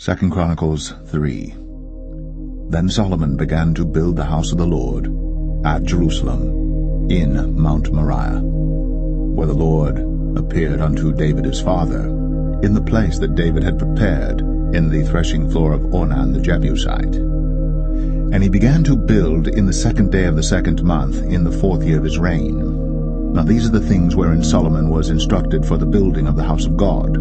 2 Chronicles 3. Then Solomon began to build the house of the Lord at Jerusalem, in Mount Moriah, where the Lord appeared unto David his father, in the place that David had prepared in the threshing floor of Ornan the Jebusite. And he began to build in the 2nd day of the 2nd month, in the 4th year of his reign. Now these are the things wherein Solomon was instructed for the building of the house of God.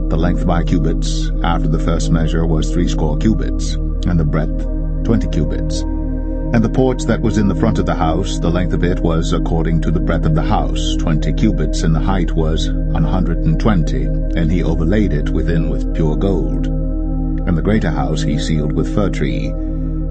The length by cubits, after the first measure, was 80 cubits, and the breadth 20 cubits. And the porch that was in the front of the house, the length of it was according to the breadth of the house, 20 cubits, and the height was 120, and he overlaid it within with pure gold. And the greater house he sealed with fir tree,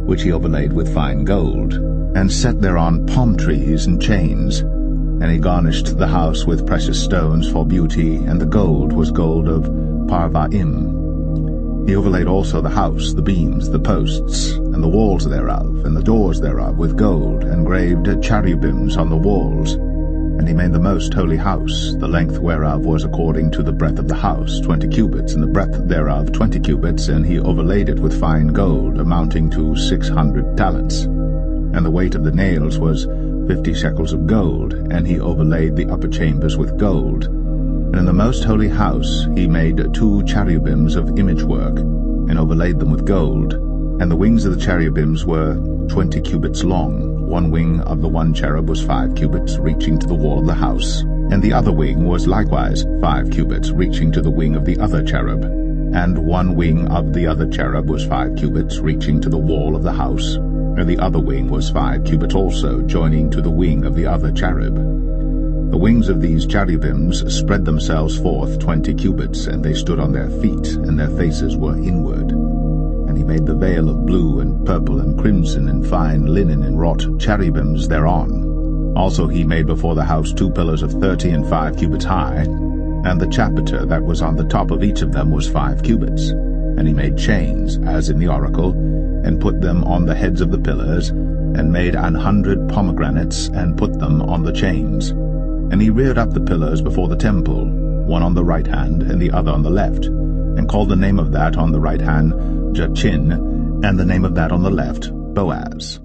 which he overlaid with fine gold, and set thereon palm trees and chains. And he garnished the house with precious stones for beauty, and the gold was gold of Parvaim. He overlaid also the house, the beams, the posts, and the walls thereof, and the doors thereof with gold, and graved cherubims on the walls. And he made the most holy house, the length whereof was according to the breadth of the house, 20 cubits, and the breadth thereof 20 cubits, and he overlaid it with fine gold, amounting to 600 talents. And the weight of the nails was 50 shekels of gold, and he overlaid the upper chambers with gold. And in the most holy house he made 2 cherubims of image work, and overlaid them with gold. And the wings of the cherubims were 20 cubits long. One wing of the one cherub was 5 cubits, reaching to the wall of the house, and the other wing was likewise 5 cubits, reaching to the wing of the other cherub. And one wing of the other cherub was 5 cubits, reaching to the wall of the house, and the other wing was 5 cubits also, joining to the wing of the other cherub. The wings of these cherubims spread themselves forth 20 cubits, and they stood on their feet, and their faces were inward. And he made the veil of blue and purple and crimson and fine linen, and wrought cherubims thereon. Also he made before the house 2 pillars of 30 and 5 cubits high, and the chapiter that was on the top of each of them was 5 cubits. And he made chains, as in the oracle, and put them on the heads of the pillars, and made 100 pomegranates, and put them on the chains. And he reared up the pillars before the temple, one on the right hand, and the other on the left, and called the name of that on the right hand Jachin, and the name of that on the left Boaz.